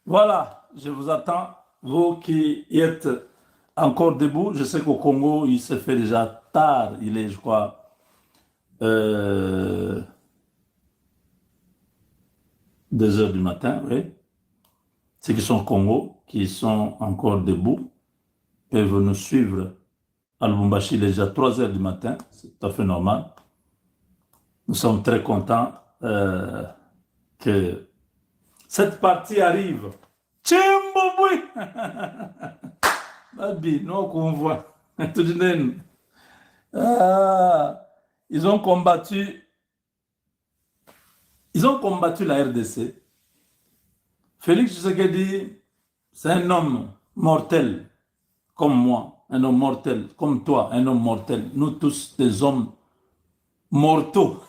Voilà, je vous attends. Vous qui êtes encore debout, je sais qu'au Congo, il se fait déjà tard. Il est, je crois, euh, 2 heures du matin, oui. Ceux qui sont au Congo, qui sont encore debout, peuvent nous suivre à Lubumbashi. Il est déjà 3 heures du matin. C'est tout à fait normal. Nous sommes très contents que cette partie arrive. Tchimbouboué! Babi, non, qu'on voit. Tout de même. Ah, ils ont combattu, ils ont combattu la RDC. Félix Tshisekedi, c'est un homme mortel, comme moi, un homme mortel, comme toi, un homme mortel. Nous tous des hommes mortaux.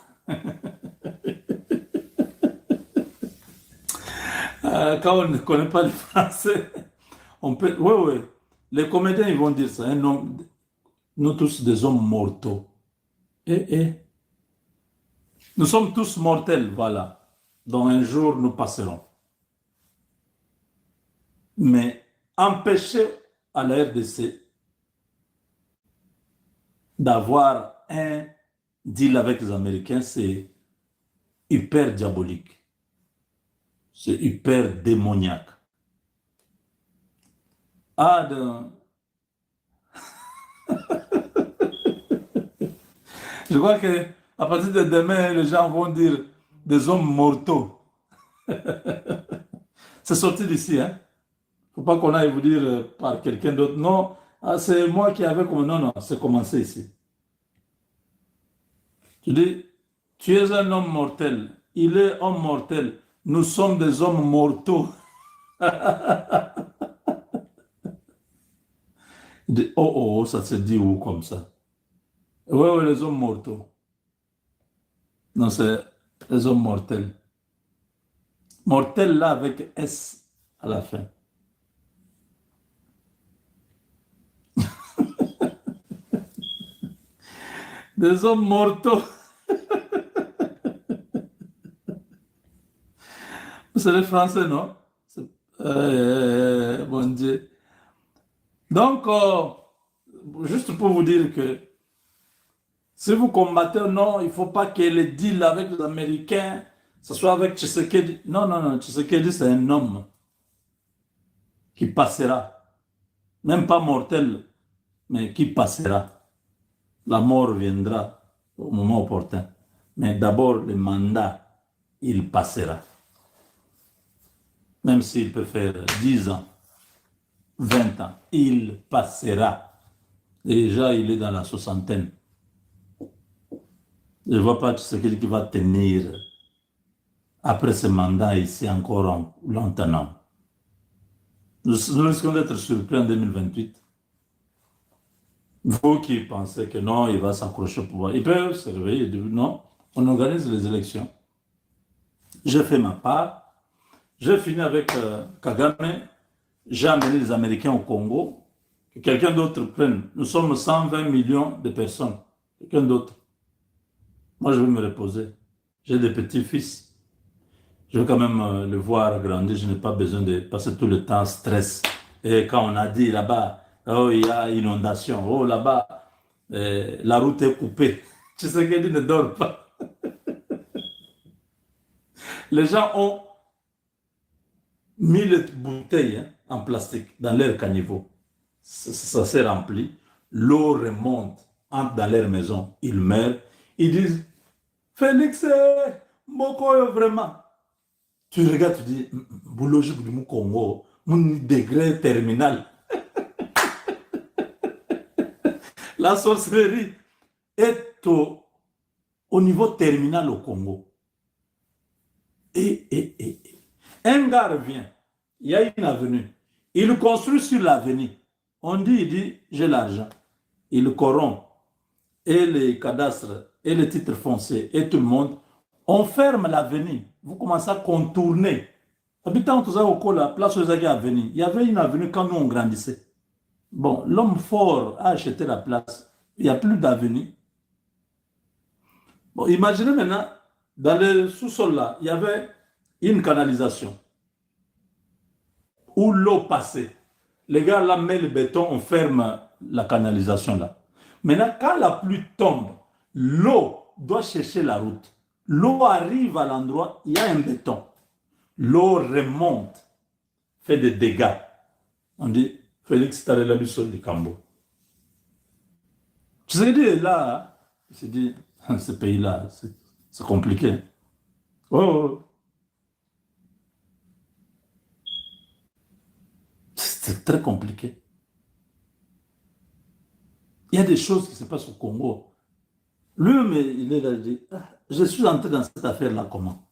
Quand on ne connaît pas le français, on peut. Oui, oui. Les comédiens, ils vont dire ça. Un homme, nous tous des hommes mortaux. Et nous sommes tous mortels, voilà. Dont un jour nous passerons. Mais empêcher à la RDC d'avoir un deal avec les Américains, c'est hyper diabolique. C'est hyper démoniaque. Ah, je crois que à partir de demain, les gens vont dire des hommes mortaux. C'est sorti d'ici, hein. Faut pas qu'on aille vous dire par quelqu'un d'autre. Non, ah, c'est moi qui avais comme. Non, non, c'est commencé ici. Tu dis, tu es un homme mortel. Il est homme mortel. Nous sommes des hommes mortaux. Il dit, oh, oh, oh, ça se dit où comme ça? Oui, oui, les hommes mortaux. Non, c'est les hommes mortels. Mortel là avec S à la fin. Des hommes mortaux. C'est les Français, non? Mon Dieu. Donc, juste pour vous dire que si vous combattez, non, il ne faut pas que les deals avec les Américains, ce soit avec Tshisekedi. Non, non, non, Tshisekedi, c'est un homme qui passera. Même pas mortel, mais qui passera. La mort viendra au moment opportun. Mais d'abord, le mandat, il passera. Même s'il peut faire 10 ans, 20 ans, il passera. Déjà, il est dans la soixantaine. Je ne vois pas ce qu'il va tenir après ce mandat ici encore longtemps. Nous risquons d'être surpris en 2028. Vous qui pensez que non, il va s'accrocher au pouvoir, il peut se réveiller et dire non, on organise les élections. J'ai fait ma part. J'ai fini avec Kagame. J'ai amené les Américains au Congo. Que quelqu'un d'autre prenne. Nous sommes 120 millions de personnes. Quelqu'un d'autre. Moi, je vais me reposer. J'ai des petits-fils. Je veux quand même le voir grandir. Je n'ai pas besoin de passer tout le temps en stress. Et quand on a dit là-bas, oh, il y a inondation. Oh, là-bas, la route est coupée. Tu sais qu'il ne dort pas. Les gens ont mis les bouteilles hein, en plastique dans leur caniveau. Ça s'est rempli. L'eau remonte, entre dans leur maison. Ils meurent. Ils disent, Félix, Moko, vraiment. Tu regardes, tu dis, Boulogi du Congo, mon degré terminal. La sorcellerie est au niveau terminal au Congo. Et un gars revient, il y a une avenue. Il construit sur l'avenue. On dit, il dit, j'ai l'argent. Il corrompt. Et les cadastres, et les titres fonciers, et tout le monde. On ferme l'avenue. Vous commencez à contourner. Habitant tout ça au col, la place où il avenue. Il y avait une avenue quand nous on grandissait. Bon, l'homme fort a acheté la place. Il n'y a plus d'avenue. Bon, imaginez maintenant, dans le sous-sol là, il y avait une canalisation. où l'eau passait. Les gars là mettent le béton, on ferme la canalisation là. Maintenant, quand la pluie tombe, l'eau doit chercher la route. L'eau arrive à l'endroit, il y a un béton. L'eau remonte, fait des dégâts. On dit, Félix Tarela sol du Cambo. Tu sais dire là, il se dit, ce pays-là, c'est compliqué. Oh, c'est très compliqué. Il y a des choses qui se passent au Congo. Lui, mais il est là, il dit, ah, je suis entré dans cette affaire-là comment?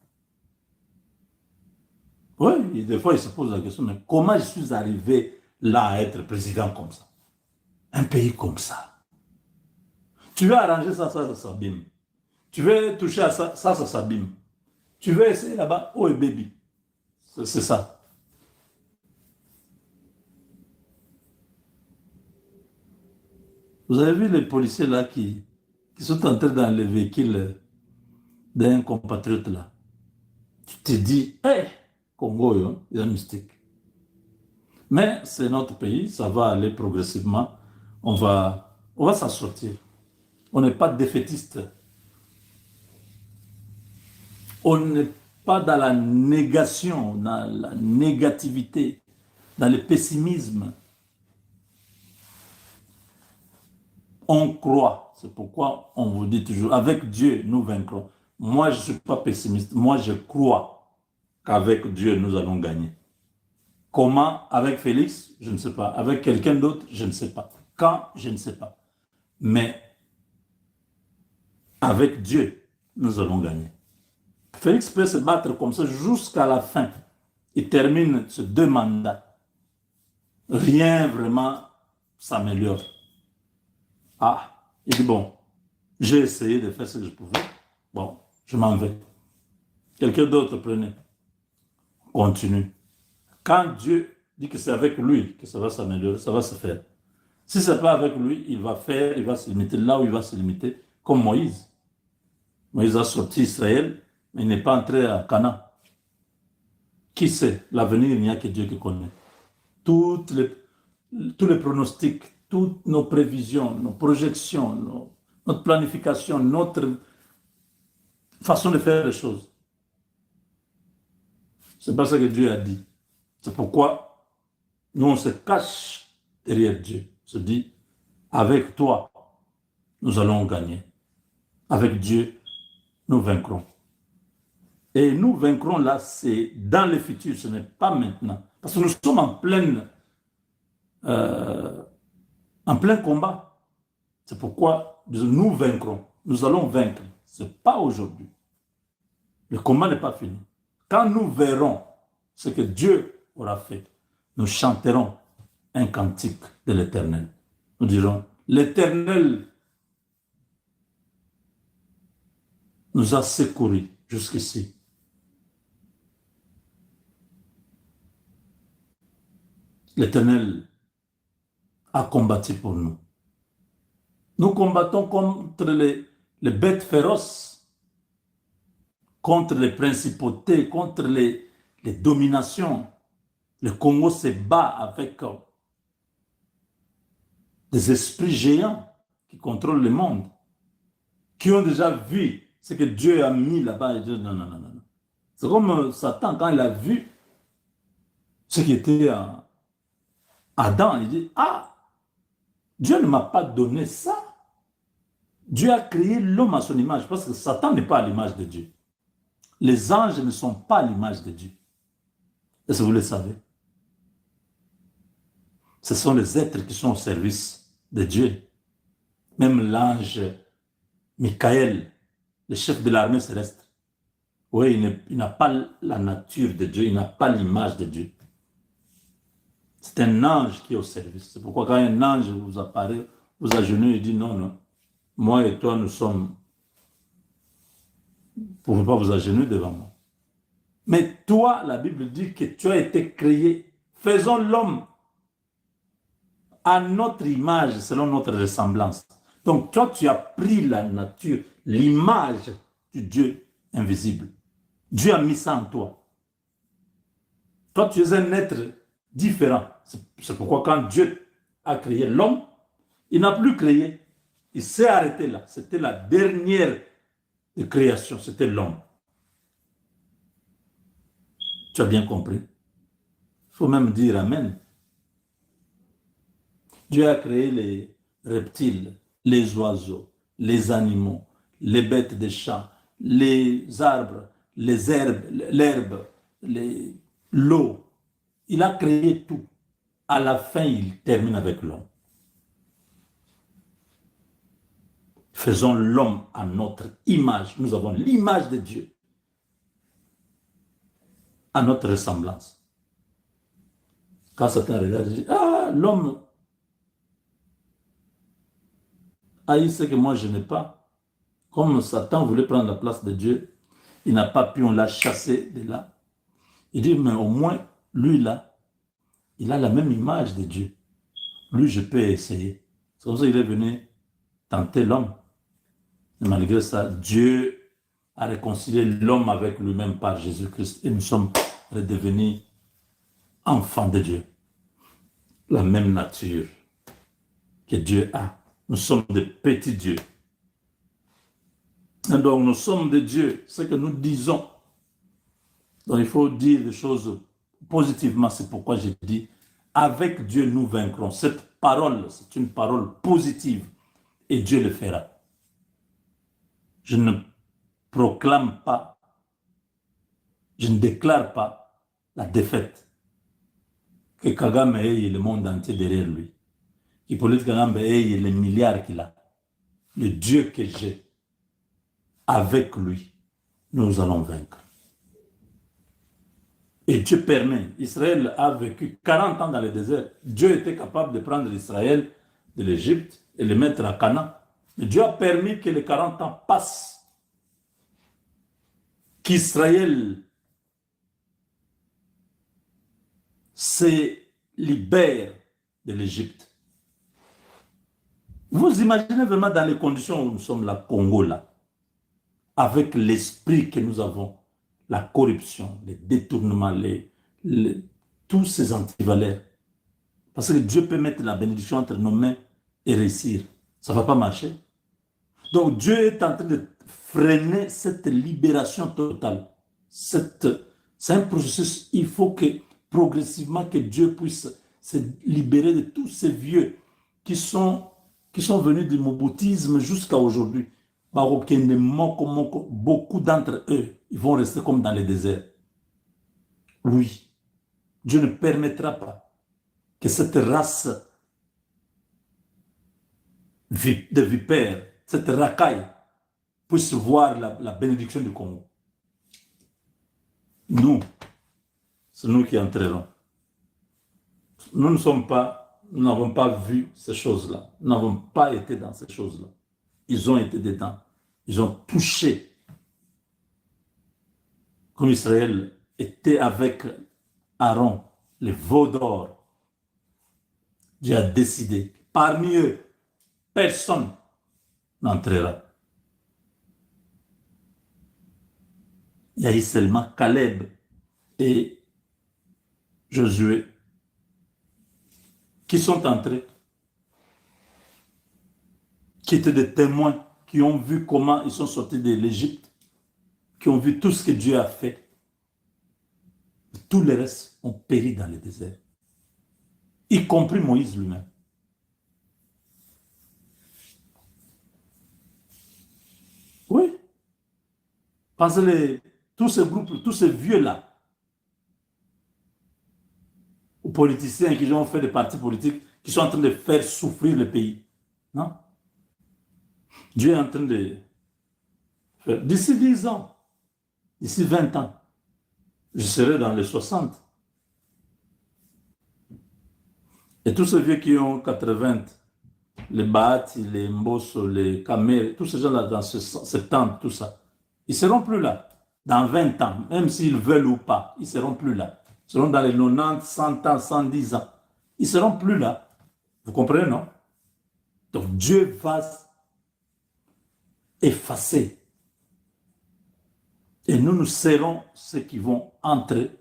Oui, des fois, il se pose la question, mais comment je suis arrivé là à être président comme ça? Un pays comme ça. Tu veux arranger ça, ça s'abîme. Tu veux toucher à ça, ça s'abîme. Tu veux essayer là-bas, oh, baby. C'est ça. Vous avez vu les policiers là qui sont entrés dans le véhicule d'un compatriote là. Tu te dis, hé, Congo, il y a un mystique. Mais c'est notre pays, ça va aller progressivement. On va s'en sortir. On n'est pas défaitiste. On n'est pas dans la négation, dans la négativité, dans le pessimisme. On croit. C'est pourquoi on vous dit toujours, avec Dieu, nous vaincrons. Moi, je ne suis pas pessimiste. Moi, je crois qu'avec Dieu, nous allons gagner. Comment? Avec Félix? Je ne sais pas. Avec quelqu'un d'autre? Je ne sais pas. Quand? Je ne sais pas. Mais avec Dieu, nous allons gagner. Félix peut se battre comme ça jusqu'à la fin. Il termine ces 2 mandats. Rien vraiment s'améliore. Ah, il dit bon, j'ai essayé de faire ce que je pouvais. Bon, je m'en vais. Quelqu'un d'autre prenez. Continue. Quand Dieu dit que c'est avec lui que ça va s'améliorer, ça va se faire. Si ce n'est pas avec lui, il va se limiter là où il va se limiter, comme Moïse. Moïse a sorti Israël, mais il n'est pas entré à Canaan. Qui sait? L'avenir, il n'y a que Dieu qui connaît. Tous les pronostics, toutes nos prévisions, nos projections, notre planification, notre façon de faire les choses. C'est pas ça que Dieu a dit. C'est pourquoi nous, on se cache derrière Dieu. On se dit, avec toi, nous allons gagner. Avec Dieu, nous vaincrons. Et nous vaincrons là, c'est dans le futur, ce n'est pas maintenant. Parce que nous sommes en plein combat. C'est pourquoi nous vaincrons. Nous allons vaincre. Ce n'est pas aujourd'hui. Le combat n'est pas fini. Quand nous verrons ce que Dieu aura fait, nous chanterons un cantique de l'Éternel. Nous dirons, l'Éternel nous a secourus jusqu'ici. L'Éternel a combattu pour nous. Nous combattons contre les bêtes féroces, contre les principautés, contre les dominations. Le Congo se bat avec des esprits géants qui contrôlent le monde, qui ont déjà vu ce que Dieu a mis là-bas. Et Dieu, non, non, non, non. C'est comme Satan, quand il a vu ce qui était Adam, il dit, ah, Dieu ne m'a pas donné ça. Dieu a créé l'homme à son image, parce que Satan n'est pas à l'image de Dieu. Les anges ne sont pas à l'image de Dieu. Est-ce que vous le savez? Ce sont les êtres qui sont au service de Dieu. Même l'ange Michael, le chef de l'armée céleste, oui, il n'a pas la nature de Dieu, il n'a pas l'image de Dieu. C'est un ange qui est au service. C'est pourquoi quand un ange vous apparaît, vous agenouillez, il dit non, non, moi et toi, nous sommes... Vous ne pouvez pas vous agenouiller devant moi. Mais toi, la Bible dit que tu as été créé. Faisons l'homme à notre image, selon notre ressemblance. Donc toi, tu as pris la nature, l'image du Dieu invisible. Dieu a mis ça en toi. Toi, tu es un être différent. C'est pourquoi quand Dieu a créé l'homme, il n'a plus créé. Il s'est arrêté là. C'était la dernière création, c'était l'homme. Tu as bien compris. Il faut même dire Amen. Dieu a créé les reptiles, les oiseaux, les animaux, les bêtes des champs, les arbres, les herbes, l'herbe, l'eau. Il a créé tout. À la fin, il termine avec l'homme. Faisons l'homme à notre image. Nous avons l'image de Dieu. À notre ressemblance. Quand Satan regarde, il dit, ah, l'homme a eu ce que moi je n'ai pas. Comme Satan voulait prendre la place de Dieu, il n'a pas pu, on l'a chassé de là. Il dit, mais au moins, lui là, il a la même image de Dieu. Lui, je peux essayer. C'est comme ça qu'il est venu tenter l'homme. Et malgré ça, Dieu a réconcilié l'homme avec lui-même par Jésus-Christ. Et nous sommes redevenus enfants de Dieu. La même nature que Dieu a. Nous sommes des petits dieux. Et donc, nous sommes des dieux. Ce que nous disons. Donc, il faut dire des choses positivement. C'est pourquoi j'ai dit, avec Dieu, nous vaincrons. Cette parole, c'est une parole positive. Et Dieu le fera. Je ne proclame pas, je ne déclare pas la défaite. Que Kagame ait le monde entier derrière lui. Hippolyte Kagame ait les milliards qu'il a. Le Dieu que j'ai, avec lui, nous allons vaincre. Et Dieu permet. Israël a vécu 40 ans dans le désert. Dieu était capable de prendre Israël de l'Égypte et le mettre à Canaan. Mais Dieu a permis que les 40 ans passent. Qu'Israël se libère de l'Égypte. Vous imaginez vraiment dans les conditions où nous sommes là, Congo, là, avec l'esprit que nous avons, la corruption, les détournements, tous ces antivaleurs. Parce que Dieu peut mettre la bénédiction entre nos mains et réussir. Ça ne va pas marcher. Donc Dieu est en train de freiner cette libération totale. C'est un processus, il faut que progressivement que Dieu puisse se libérer de tous ces vieux qui sont venus du moboutisme jusqu'à aujourd'hui. Beaucoup d'entre eux, ils vont rester comme dans le désert. Oui, Dieu ne permettra pas que cette race de vipères, cette racaille, puisse voir la bénédiction du Congo. Nous, c'est nous qui entrerons. Nous n'avons pas vu ces choses-là. Nous n'avons pas été dans ces choses-là. Ils ont été dedans. Ils ont touché. Comme Israël était avec Aaron, les veaux d'or. Dieu a décidé. Parmi eux, personne n'entrera. Il y a eu seulement Caleb et Josué qui sont entrés, qui étaient des témoins, qui ont vu comment ils sont sortis de l'Égypte, qui ont vu tout ce que Dieu a fait. Tous les restes ont péri dans le désert, y compris Moïse lui-même. Oui, parce que tous ces groupes, tous ces vieux-là, aux politiciens qui ont fait des partis politiques, qui sont en train de faire souffrir le pays. Non? Dieu est en train de faire. D'ici 10 ans, d'ici 20 ans, je serai dans les 60. Et tous ces vieux qui ont 80, les Bahati, les Mbosso, les Kamer, tous ces gens-là dans ce 70, tout ça, ils ne seront plus là. Dans 20 ans, même s'ils veulent ou pas, ils ne seront plus là. Ils seront dans les 90, 100 ans, 110 ans. Ils ne seront plus là. Vous comprenez, non? Donc Dieu va effacer. Et nous serons ceux qui vont entrer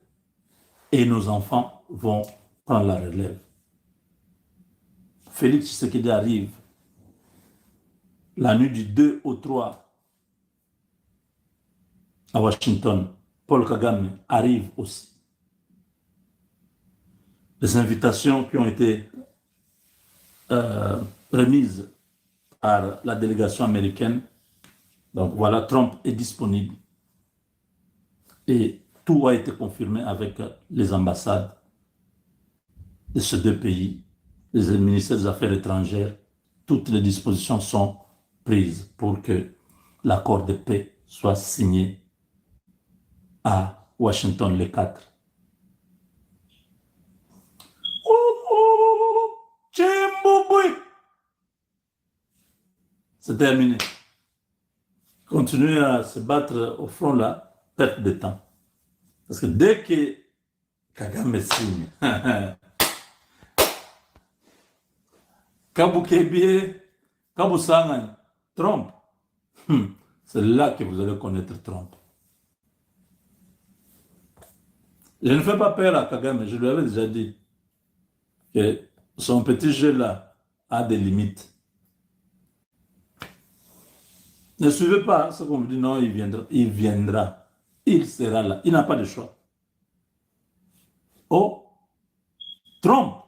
et nos enfants vont prendre la relève. Félix Tshisekedi arrive la nuit du 2 au 3 à Washington. Paul Kagame arrive aussi. Les invitations qui ont été remises par la délégation américaine. Donc voilà, Trump est disponible. Et tout a été confirmé avec les ambassades de ces deux pays, les ministères des Affaires étrangères. Toutes les dispositions sont prises pour que l'accord de paix soit signé à Washington le 4. C'est terminé. Continuer à se battre au front là, perte de temps. Parce que dès que Kagame signe, Kabukebie, Kabusangan, Trump, c'est là que vous allez connaître Trump. Je ne fais pas peur à Kagame, je lui avais déjà dit que son petit jeu là a des limites. Ne suivez pas ce qu'on vous dit, non, il viendra. Il viendra. Il sera là. Il n'a pas de choix. Oh, Trump.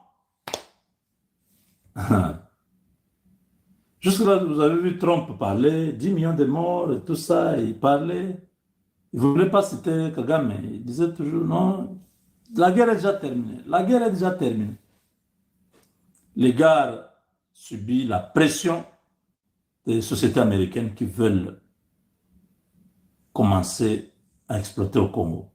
Jusque-là, vous avez vu Trump parler, 10 millions de morts et tout ça, il parlait. Il ne voulait pas citer Kagame. Il disait toujours, non, la guerre est déjà terminée. La guerre est déjà terminée. Les gars subissent la pression des sociétés américaines qui veulent commencer à exploiter au Congo.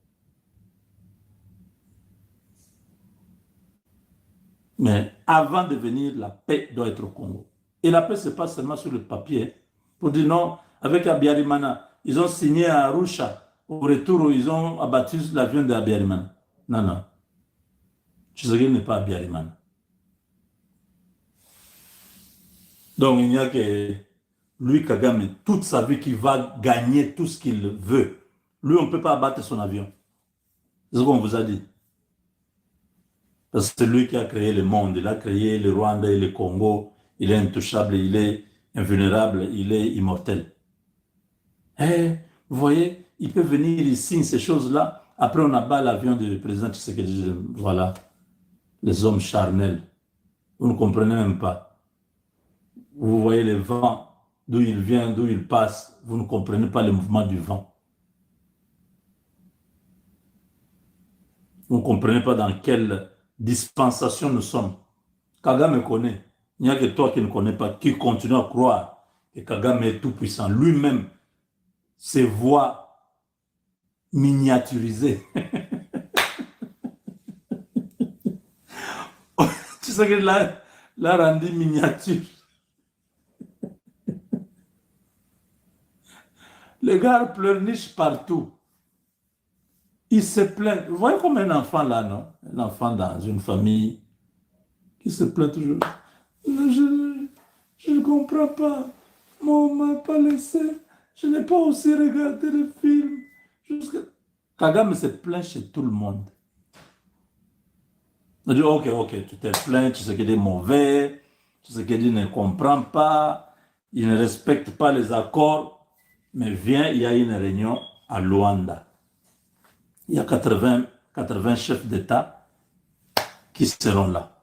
Mais avant de venir, la paix doit être au Congo. Et la paix, ce n'est pas seulement sur le papier. Pour dire non, avec Abiyarimana, ils ont signé à Arusha. Au retour, ils ont abattu l'avion d'Abiyarimana. Non, non. Tshisekedi n'est pas Abiyarimana. Donc, il n'y a que lui, Kagame, toute sa vie, qui va gagner tout ce qu'il veut. Lui, on ne peut pas abattre son avion. C'est ce qu'on vous a dit. Parce que c'est lui qui a créé le monde. Il a créé le Rwanda et le Congo. Il est intouchable, il est invulnérable, il est immortel. Eh, vous voyez, il peut venir, il signe ces choses-là. Après, on abat l'avion du président Tshisekedi. Voilà, les hommes charnels. Vous ne comprenez même pas. Vous voyez le vent, d'où il vient, d'où il passe. Vous ne comprenez pas le mouvement du vent. Vous ne comprenez pas dans quelle dispensation nous sommes. Kagame connaît. Il n'y a que toi qui ne connais pas, qui continue à croire que Kagame est tout puissant. Lui-même se voit miniaturisé. Tu sais qu'il l'a rendu miniature. Les gars pleurnichent partout. Il se plaint. Vous voyez comme un enfant là, non? Un enfant dans une famille qui se plaint toujours. Je ne comprends pas. Maman ne m'a pas laissé. Je n'ai pas aussi regardé le film. Kagame se plaint chez tout le monde. On dit, ok, tu t'es plaint, tu sais qu'il est mauvais, tu sais qu'il ne comprend pas, il ne respecte pas les accords, mais viens, il y a une réunion à Luanda. Il y a 80 chefs d'État qui seront là.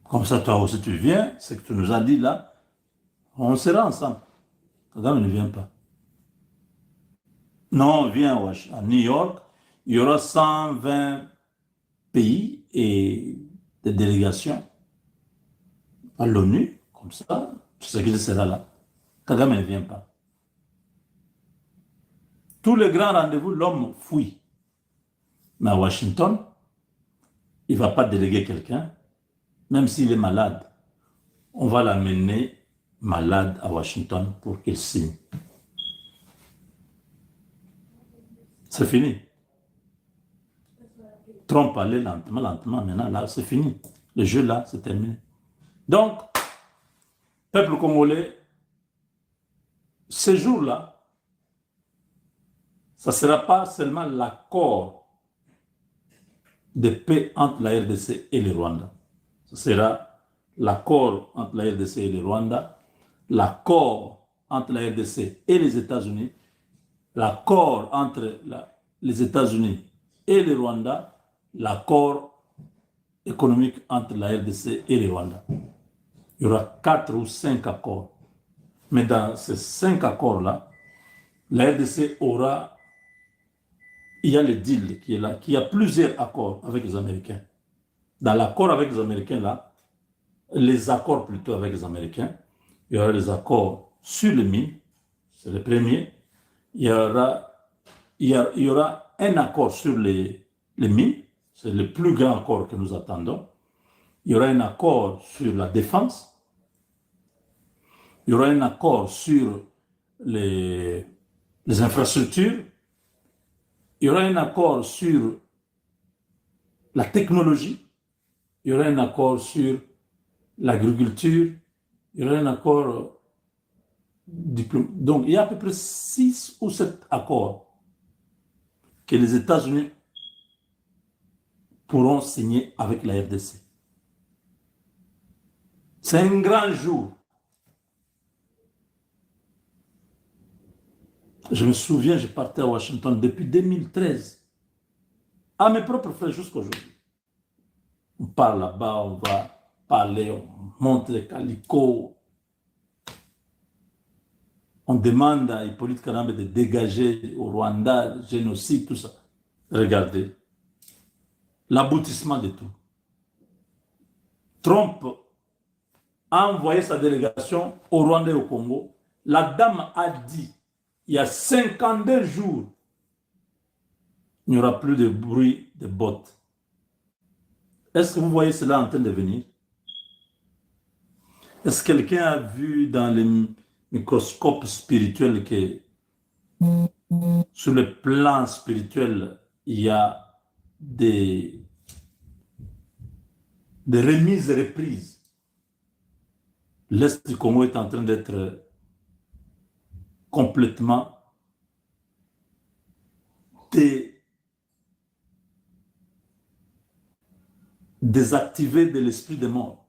Comme ça, toi aussi, tu viens, ce que tu nous as dit là, on sera ensemble. Kagame ne vient pas. Non, viens à New York, il y aura 120 pays et des délégations à l'ONU, comme ça, tu sais qu'il sera là. Kagame ne vient pas. Tous les grands rendez-vous, l'homme fuit. Mais à Washington, il ne va pas déléguer quelqu'un, même s'il est malade. On va l'amener malade à Washington pour qu'il signe. C'est fini. Trump allait lentement, maintenant, là, c'est fini. Le jeu, là, c'est terminé. Donc, peuple congolais, ce jour-là, ça ne sera pas seulement l'accord de paix entre la RDC et le Rwanda. Ce sera l'accord entre la RDC et le Rwanda, l'accord entre la RDC et les États-Unis, l'accord entre les États-Unis et le Rwanda, l'accord économique entre la RDC et le Rwanda. Il y aura 4 ou 5 accords. Mais dans ces 5 accords-là, la RDC aura, il y a le deal qui est là, qui a plusieurs accords avec les Américains. Dans l'accord avec les Américains, là, les accords plutôt avec les Américains, il y aura les accords sur les mines, c'est le premier. Il y aura un accord sur les mines, c'est le plus grand accord que nous attendons. Il y aura un accord sur la défense. Il y aura un accord sur les infrastructures. Il y aura un accord sur la technologie. Il y aura un accord sur l'agriculture. Il y aura un accord diplomatique. Donc, il y a à peu près 6 ou 7 accords que les États-Unis pourront signer avec la RDC. C'est un grand jour. Je me souviens, je partais à Washington depuis 2013, à mes propres frais jusqu'aujourd'hui. On parle là-bas, on va parler, on monte les calicots, on demande à Hippolyte Kanambe de dégager au Rwanda, le génocide, tout ça. Regardez, l'aboutissement de tout. Trump a envoyé sa délégation au Rwanda et au Congo. La dame a dit, il y a 52 jours, il n'y aura plus de bruit de bottes. Est-ce que vous voyez cela en train de venir? Est-ce que quelqu'un a vu dans les microscopes spirituels que sur le plan spirituel, il y a des remises et reprises? L'Est du Congo est en train d'être complètement désactivé de l'esprit des morts.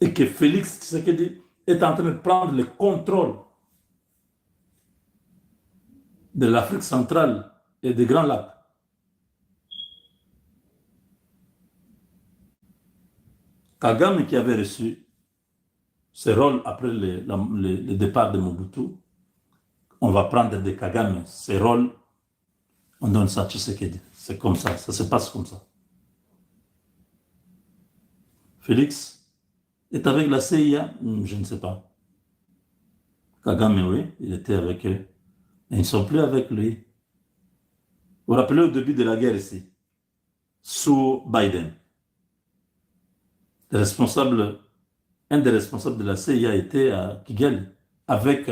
Et que Félix Tshisekedi est en train de prendre le contrôle de l'Afrique centrale et des Grands Lacs. Kagame qui avait reçu ce rôle après le départ de Mobutu, on va prendre de Kagame ce rôle, on donne ça à Tshisekedi. C'est comme ça se passe comme ça. Félix est avec la CIA, je ne sais pas. Kagame, oui, il était avec eux. Mais ils ne sont plus avec lui. Vous vous rappelez au début de la guerre ici, sous Biden, un des responsables de la CIA était à Kigali avec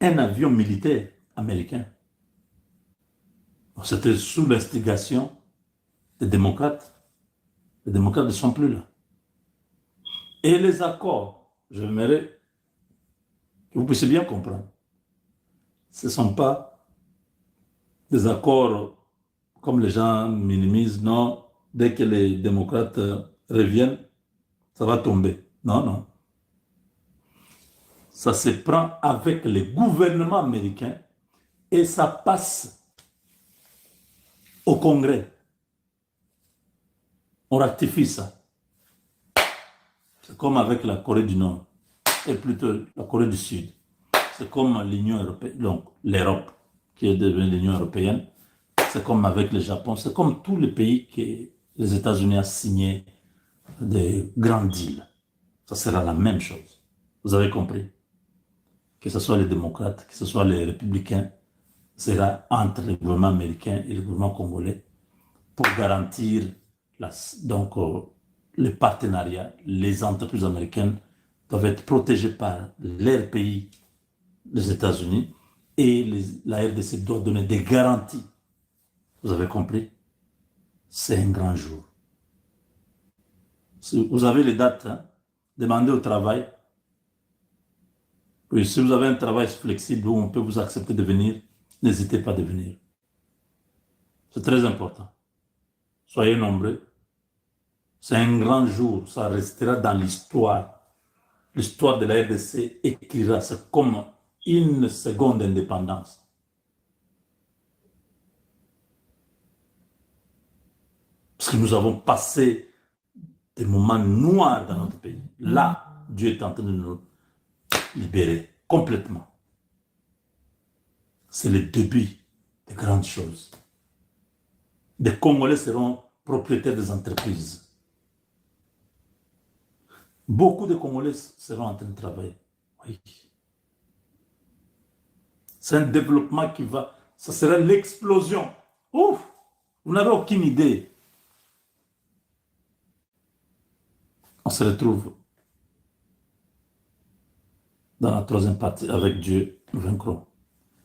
un avion militaire américain. C'était sous l'instigation des démocrates. Les démocrates ne sont plus là. Et les accords, j'aimerais que vous puissiez bien comprendre, ce ne sont pas des accords comme les gens minimisent, non, dès que les démocrates reviennent, ça va tomber. Non, non. Ça se prend avec le gouvernement américain et ça passe au Congrès. On ratifie ça. C'est comme avec la Corée du Nord, et plutôt la Corée du Sud. C'est comme l'Union européenne, donc l'Europe, qui est devenue l'Union européenne. C'est comme avec le Japon, c'est comme tous les pays que les États-Unis ont signé des grands deals. Ça sera la même chose. Vous avez compris? Que ce soit les démocrates, que ce soit les républicains, sera entre le gouvernement américain et le gouvernement congolais pour garantir le partenariat. Les entreprises américaines doivent être protégées par leur pays, les États-Unis, et la RDC doit donner des garanties. Vous avez compris? C'est un grand jour. Si vous avez les dates, hein, demandez au travail. Oui, si vous avez un travail flexible où on peut vous accepter de venir, N'hésitez pas à venir. C'est très important. Soyez nombreux. C'est un grand jour. Ça restera dans l'histoire. L'histoire de la RDC écrira. C'est comme une seconde d'indépendance. Parce que nous avons passé des moments noirs dans notre pays. Là, Dieu est en train de nous libérer complètement. C'est le début de grandes choses. Des Congolais seront propriétaires des entreprises. Beaucoup de Congolais seront en train de travailler. Oui. C'est un développement qui va... Ça sera l'explosion. Ouf! Vous n'avez aucune idée. On se retrouve dans la troisième partie. Avec Dieu, nous vaincrons.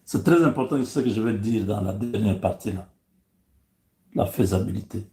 C'est très important ce que je vais dire dans la dernière partie là. La faisabilité.